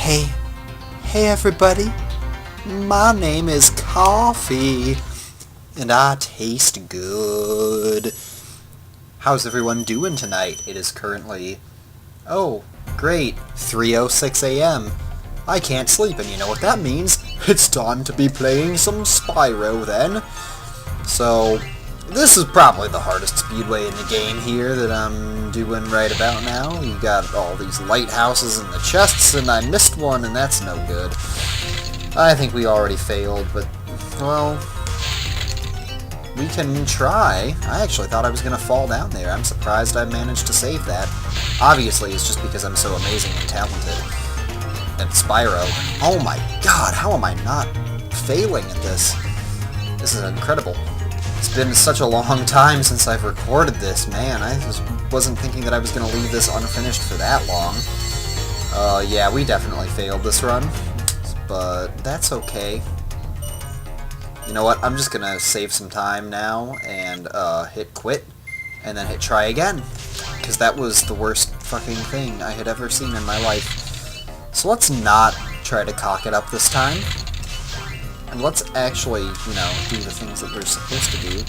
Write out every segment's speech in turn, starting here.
Hey, everybody, my name is Coffee, and I taste good. How's everyone doing tonight? It is currently, oh, great, 3:06 a.m. I can't sleep, and you know what that means? It's time to be playing some Spyro then. So, this is probably the hardest speedway in the game here that I'm doing right about now. You got all these lighthouses and the chests, and I missed one, and that's no good. I think we already failed, but, well, we can try. I actually thought I was going to fall down there. I'm surprised I managed to save that. Obviously, it's just because I'm so amazing and talented. And Spyro. Oh my god, how am I not failing at this? This is incredible. It's been such a long time since I've recorded this, man. I just wasn't thinking that I was going to leave this unfinished for that long. Yeah, we definitely failed this run, but that's okay. You know what, I'm just going to save some time now and hit quit, and then hit try again, because that was the worst fucking thing I had ever seen in my life. So let's not try to cock it up this time. And let's actually, you know, do the things that we're supposed to do.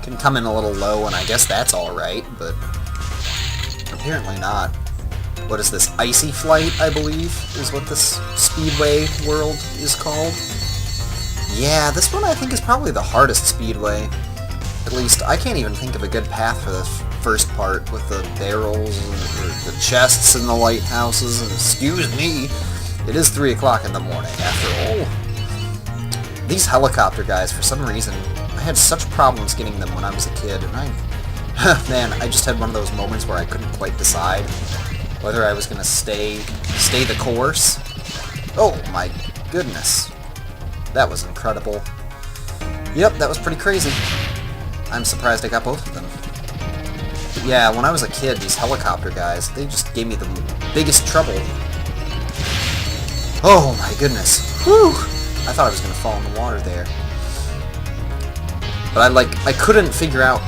Can come in a little low, and I guess that's alright, but apparently not. What is this? Icy Flight, I believe, is what this Speedway world is called. Yeah, this one I think is probably the hardest Speedway. At least, I can't even think of a good path for the first part with the barrels, and the chests, and the lighthouses, and excuse me, it is 3 o'clock in the morning, after all. These helicopter guys, for some reason, I had such problems getting them when I was a kid, and man, I just had one of those moments where I couldn't quite decide whether I was going to stay the course. Oh my goodness. That was incredible. Yep, that was pretty crazy. I'm surprised I got both of them. But yeah, when I was a kid, these helicopter guys, they just gave me the biggest trouble. Oh my goodness. Whew! I thought I was going to fall in the water there. But I couldn't figure out...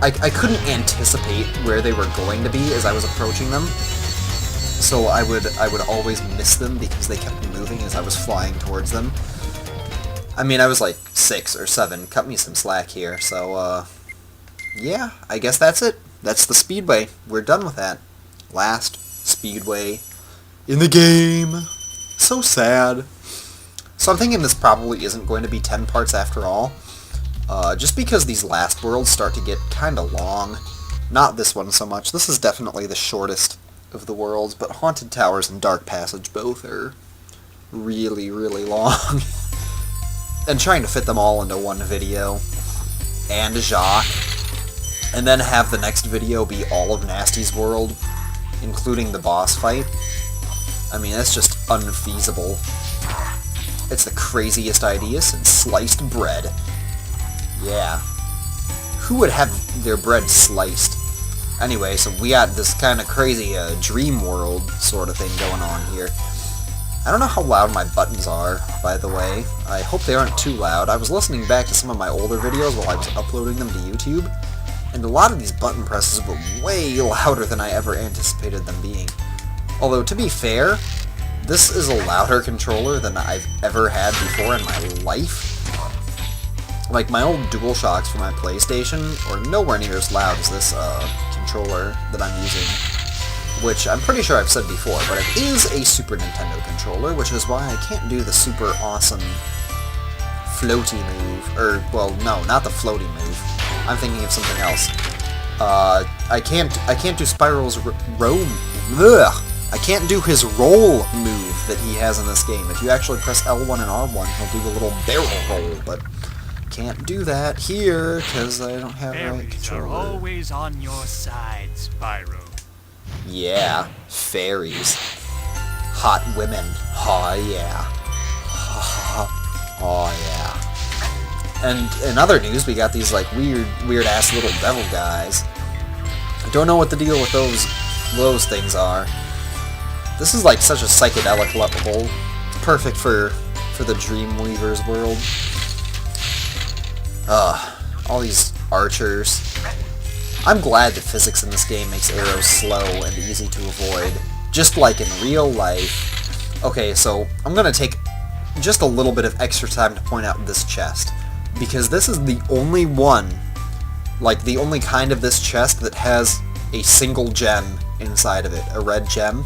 I couldn't anticipate where they were going to be as I was approaching them. So I would always miss them because they kept moving as I was flying towards them. I mean, I was like 6 or 7. Cut me some slack here. So, yeah, I guess that's it. That's the Speedway. We're done with that. Last Speedway in the game. So sad. So I'm thinking this probably isn't going to be 10 parts after all. Just because these last worlds start to get kind of long. Not this one so much. This is definitely the shortest of the worlds, but Haunted Towers and Dark Passage both are really, really long. And trying to fit them all into one video. And Jacques. And then have the next video be all of Nasty's world, including the boss fight. I mean, that's just unfeasible. It's the craziest idea since sliced bread. Yeah. Who would have their bread sliced? Anyway, so we got this kind of crazy dream world sort of thing going on here. I don't know how loud my buttons are, by the way. I hope they aren't too loud. I was listening back to some of my older videos while I was uploading them to YouTube, and a lot of these button presses were way louder than I ever anticipated them being. Although, to be fair, this is a louder controller than I've ever had before in my life. Like, my old DualShocks for my PlayStation are nowhere near as loud as this controller that I'm using. Which I'm pretty sure I've said before, but it is a Super Nintendo controller, which is why I can't do the super awesome floaty move. Or, well, no, not the floaty move. I'm thinking of something else. I can't do Spyro's I can't do his roll move that he has in this game. If you actually press L1 and R1, he'll do a little barrel roll, but can't do that here, because I don't have the right controller. Fairies are always on your side, Spyro. Yeah, fairies. Hot women. Oh yeah. Oh yeah. And in other news, we got these like weird-ass little devil guys. I don't know what the deal with those things are. This is like such a psychedelic level. It's perfect for the Dreamweaver's world. All these archers. I'm glad that physics in this game makes arrows slow and easy to avoid. just like in real life. Okay, so I'm gonna take just a little bit of extra time to point out this chest, because this is the only one, like the only kind of this chest that has a single gem inside of it, a red gem.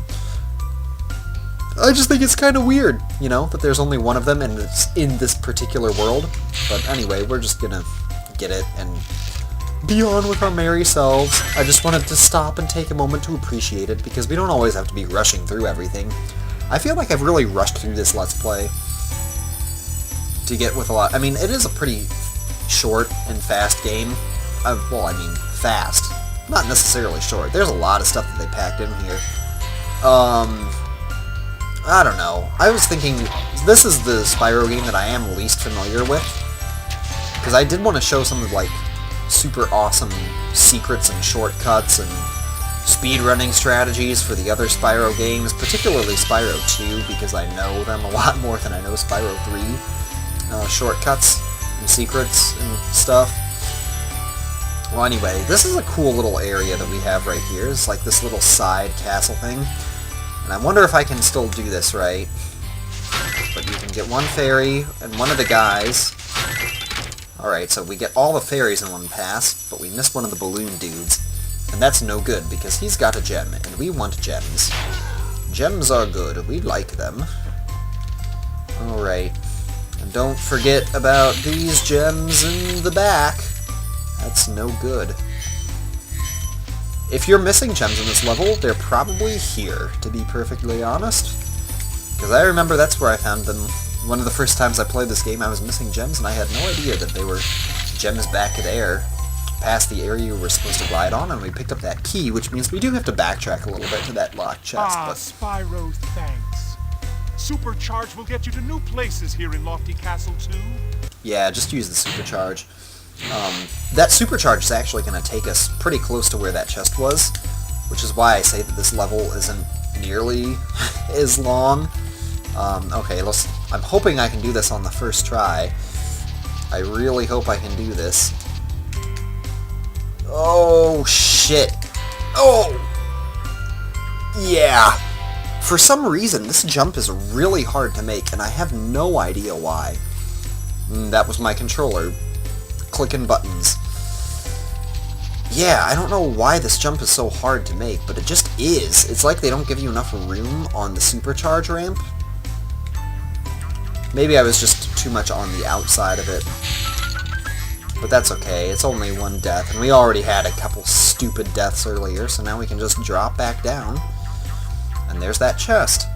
I just think it's kind of weird, you know, that there's only one of them and it's in this particular world. But anyway, we're just gonna get it and be on with our merry selves. I just wanted to stop and take a moment to appreciate it, because we don't always have to be rushing through everything. I feel like I've really rushed through this Let's Play to get with a lot. I mean, it is a pretty short and fast game. Well, I mean, fast. Not necessarily short. There's a lot of stuff that they packed in here. I don't know. I was thinking, this is the Spyro game that I am least familiar with, because I did want to show some of, like, super awesome secrets and shortcuts and speedrunning strategies for the other Spyro games, particularly Spyro 2, because I know them a lot more than I know Spyro 3. Shortcuts and secrets and stuff. Well, anyway, this is a cool little area that we have right here. It's like this little side castle thing. And I wonder if I can still do this right. But you can get one fairy and one of the guys. Alright, so we get all the fairies in one pass, but we missed one of the balloon dudes. And that's no good, because he's got a gem, and we want gems. Gems are good. We like them. Alright. And don't forget about these gems in the back. That's no good. If you're missing gems in this level, they're probably here, to be perfectly honest. Because I remember that's where I found them. One of the first times I played this game, I was missing gems, and I had no idea that they were gems back there, past the area we were supposed to glide on, and we picked up that key, which means we do have to backtrack a little bit to that locked chest. Ah, but Spyro, thanks. Supercharge will get you to new places here in Lofty Castle 2. yeah, just use the supercharge. That supercharge is actually going to take us pretty close to where that chest was, which is why I say that this level isn't nearly as long. Okay, I'm hoping I can do this on the first try. I really hope I can do this. Oh, shit. Oh! Yeah! For some reason, this jump is really hard to make, and I have no idea why. That was my controller clicking buttons. Yeah, I don't know why this jump is so hard to make, but it just is. It's like they don't give you enough room on the supercharge ramp. Maybe I was just too much on the outside of it. But that's okay, it's only one death, and we already had a couple stupid deaths earlier, so now we can just drop back down. And there's that chest.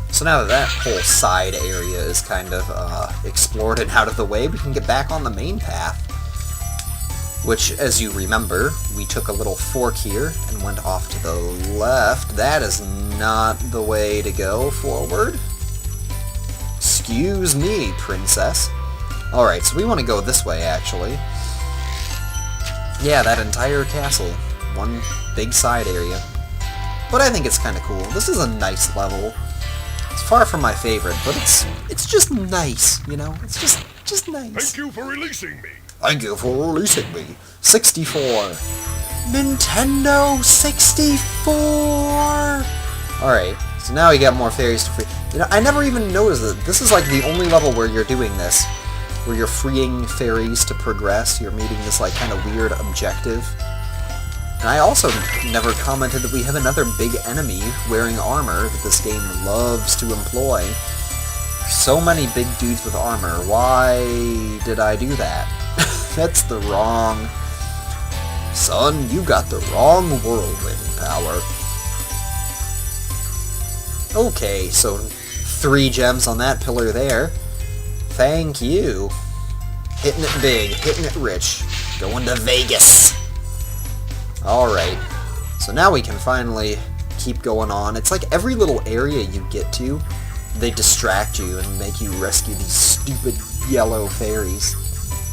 So now that that whole side area is kind of explored and out of the way, we can get back on the main path. Which, as you remember, we took a little fork here and went off to the left. That is not the way to go forward. Excuse me, princess. Alright, so we want to go this way, actually. Yeah, that entire castle. One big side area. But I think it's kind of cool. This is a nice level. It's far from my favorite, but it's just nice, you know? It's just nice. Thank you for releasing me. Thank you for releasing me. 64. Nintendo 64! Alright, so now we got more fairies to free. You know, I never even noticed that this is like the only level where you're doing this. Where you're freeing fairies to progress. You're meeting this like kind of weird objective. And I also never commented that we have another big enemy wearing armor that this game loves to employ. So many big dudes with armor. Why did I do that? That's the wrong... Son, you got the wrong whirlwind power. Okay, so 3 gems on that pillar there. Thank you. Hitting it big, hitting it rich. Going to Vegas. Alright, so now we can finally keep going on. It's like every little area you get to, they distract you and make you rescue these stupid yellow fairies.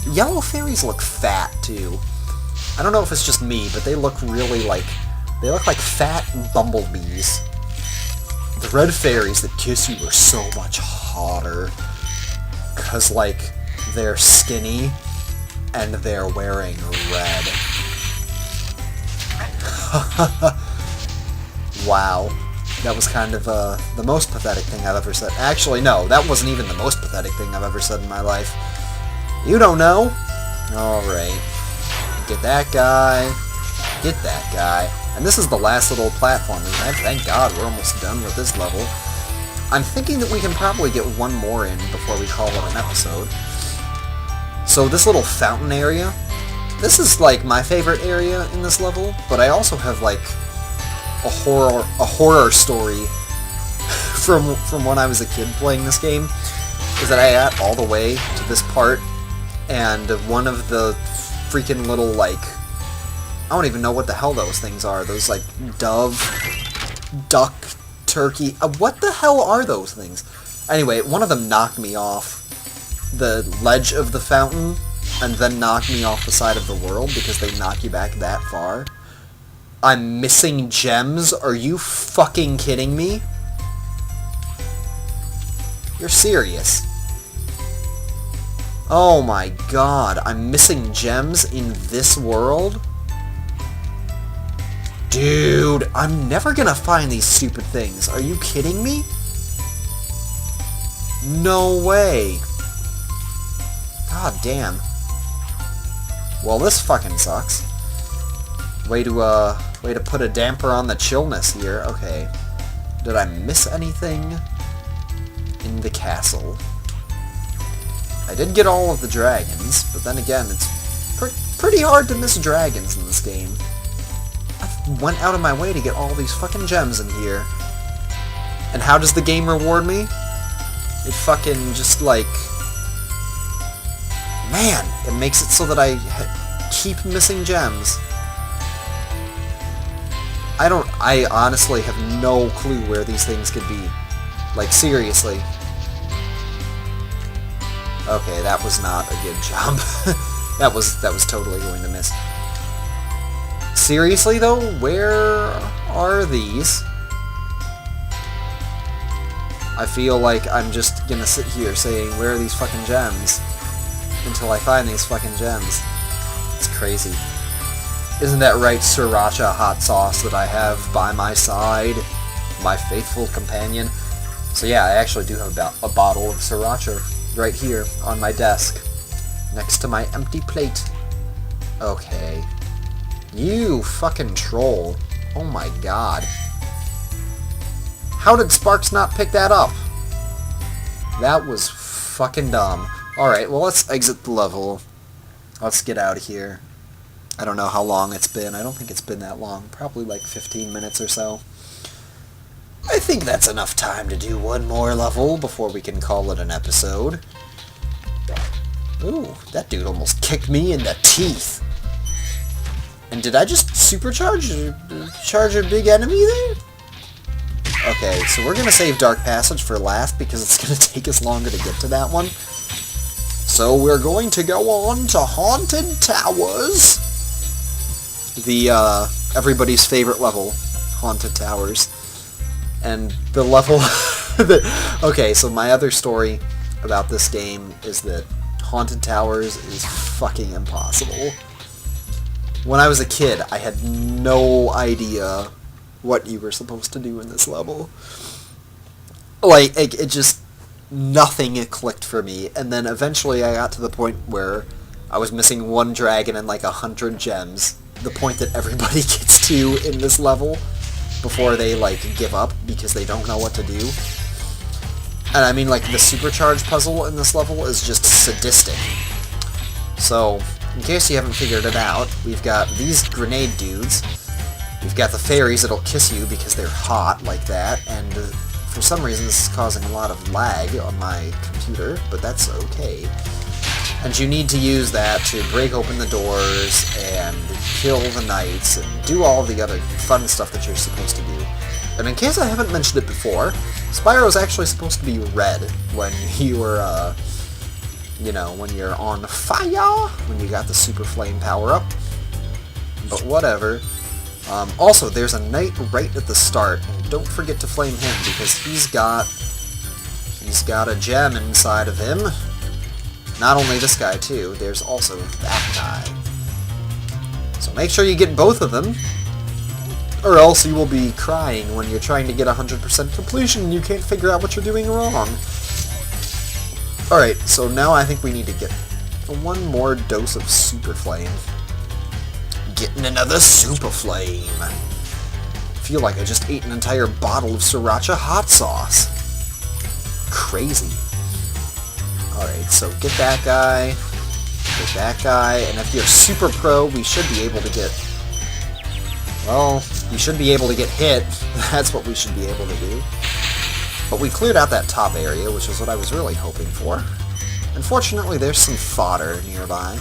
Yellow fairies look fat, too. I don't know if it's just me, but they look really like... They look like fat bumblebees. The red fairies that kiss you are so much hotter. 'Cause, like, they're skinny and they're wearing red. Wow. That was kind of the most pathetic thing I've ever said. Actually, no, that wasn't even the most pathetic thing I've ever said in my life. You don't know? Alright. Get that guy. Get that guy. And this is the last little platform we have. Thank God we're almost done with this level. I'm thinking that we can probably get one more in before we call it an episode. So this little fountain area, this is like my favorite area in this level, but I also have like a horror story from when I was a kid playing this game, is that I got all the way to this part, and one of the freaking little, like, I don't even know what the hell those things are. Those, like, dove, duck, turkey. What the hell are those things? Anyway, one of them knocked me off the ledge of the fountain, and then knocked me off the side of the world, because they knock you back that far. I'm missing gems? Are you fucking kidding me? You're serious. Oh my god, I'm missing gems in this world? Dude, I'm never gonna find these stupid things. Are you kidding me? No way. God damn. Well, this fucking sucks. Way to put a damper on the chillness here. Okay. Did I miss anything in the castle? I did get all of the dragons, but then again, it's pretty hard to miss dragons in this game. I went out of my way to get all these fucking gems in here. And how does the game reward me? It fucking just, like... Man, it makes it so that I keep missing gems. I honestly have no clue where these things could be. Like, seriously. Okay, that was not a good job. that was totally going to miss. Seriously, though? Where are these? I feel like I'm just gonna sit here saying, where are these fucking gems? Until I find these fucking gems. It's crazy. Isn't that right, sriracha hot sauce that I have by my side? My faithful companion. So yeah, I actually do have a bottle of sriracha right here on my desk. Next to my empty plate. Okay. You fucking troll. Oh my god. How did Sparks not pick that up? That was fucking dumb. Alright, well let's exit the level. Let's get out of here. I don't know how long it's been. I don't think it's been that long. Probably like 15 minutes or so. I think that's enough time to do one more level before we can call it an episode. Ooh, that dude almost kicked me in the teeth. And did I just charge a big enemy there? Okay, so we're going to save Dark Passage for last because it's going to take us longer to get to that one. So we're going to go on to Haunted Towers. The, everybody's favorite level, Haunted Towers. And the level... Okay, so my other story about this game is that Haunted Towers is fucking impossible. When I was a kid, I had no idea what you were supposed to do in this level. Like, it just... Nothing clicked for me, and then eventually I got to the point where I was missing one dragon and like 100 gems. The point that everybody gets to in this level before they, like, give up because they don't know what to do. And I mean, like, the supercharge puzzle in this level is just sadistic. So, in case you haven't figured it out, we've got these grenade dudes. We've got the fairies that'll kiss you because they're hot like that, and for some reason this is causing a lot of lag on my computer, but that's okay. And you need to use that to break open the doors and kill the knights and do all the other fun stuff that you're supposed to do. And in case I haven't mentioned it before, Spyro is actually supposed to be red when you're, you know, when you're on fire, when you got the super flame power up. But whatever. Also, there's a knight right at the start, and don't forget to flame him because he's got a gem inside of him. Not only this guy too, there's also that guy. So make sure you get both of them. Or else you will be crying when you're trying to get 100% completion and you can't figure out what you're doing wrong. Alright, so now I think we need to get one more dose of Super Flame. Getting another Super Flame. Feel like I just ate an entire bottle of Sriracha hot sauce. Crazy. Alright, so get that guy. Get that guy. And if you're Super Pro, we should be able to get... Well, you should be able to get hit. That's what we should be able to do. But we cleared out that top area, which is what I was really hoping for. Unfortunately, there's some fodder nearby.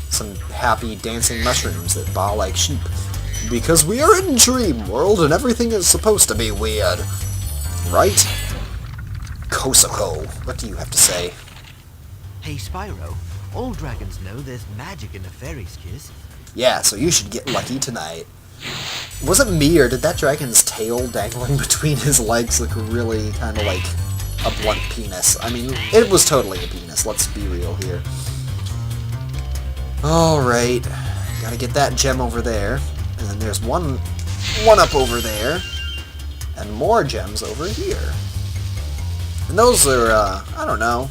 Some happy dancing mushrooms that baa like sheep. Because we are in Dream World and everything is supposed to be weird. Right? Kosako, what do you have to say? Hey Spyro, all dragons know there's magic in a fairy's kiss. Yeah, so you should get lucky tonight. Was it me, or did that dragon's tail dangling between his legs look really kind of like a blunt penis? I mean, it was totally a penis, let's be real here. Alright, gotta get that gem over there. And then there's one up over there. And more gems over here. And those are, I don't know.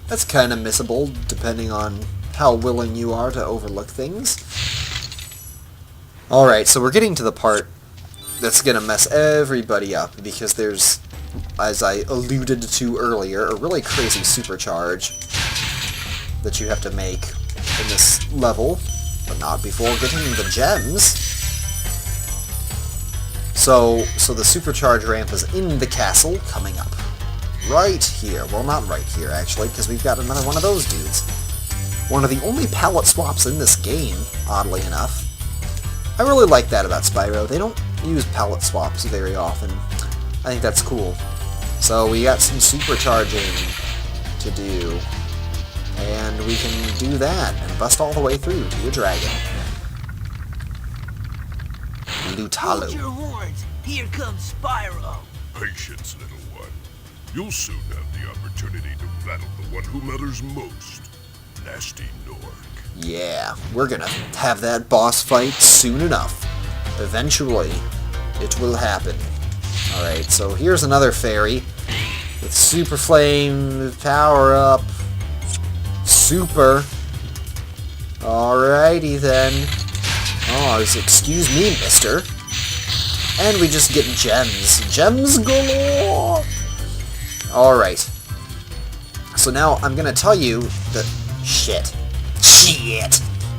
That's kind of missable, depending on how willing you are to overlook things. Alright, so we're getting to the part that's gonna mess everybody up, because there's, as I alluded to earlier, a really crazy supercharge that you have to make in this level, but not before getting the gems. So the supercharge ramp is in the castle, coming up. Right here. Well, not right here, actually, because we've got another one of those dudes. One of the only palette swaps in this game, oddly enough. I really like that about Spyro. They don't use palette swaps very often. I think that's cool. So we got some supercharging to do. And we can do that and bust all the way through to a dragon. Lutalo. Hold your horns! Here comes Spyro! Patience, little one. You'll soon have the opportunity to battle the one who matters most. Nasty Nork. Yeah, we're gonna have that boss fight soon enough. Eventually, it will happen. Alright, so here's another fairy with Super Flame power up. Super. Alrighty then. Oh, excuse me, mister. And we just get gems. Gems galore! Alright. So now I'm gonna tell you that... Shit.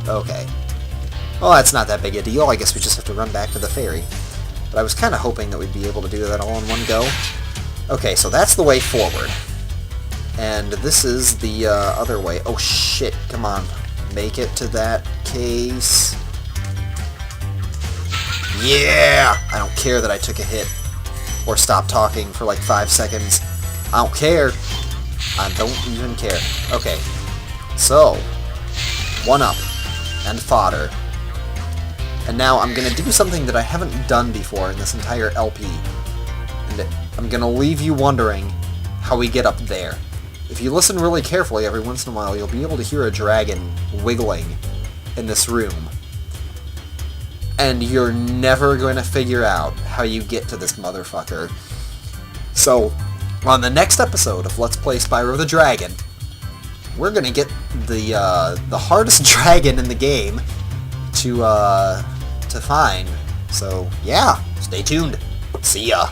Okay. Well, that's not that big a deal. I guess we just have to run back to the ferry. But I was kind of hoping that we'd be able to do that all in one go. Okay, so that's the way forward. And this is the other way. Oh shit, come on. Make it to that case. Yeah! I don't care that I took a hit. Or stopped talking for like 5 seconds. I don't care. I don't even care. Okay. So, 1-up. And fodder. And now I'm gonna do something that I haven't done before in this entire LP. And I'm gonna leave you wondering how we get up there. If you listen really carefully every once in a while, you'll be able to hear a dragon wiggling in this room. And you're never going to figure out how you get to this motherfucker. So, on the next episode of Let's Play Spyro the Dragon, we're gonna get the hardest dragon in the game to find. So, yeah, stay tuned. See ya.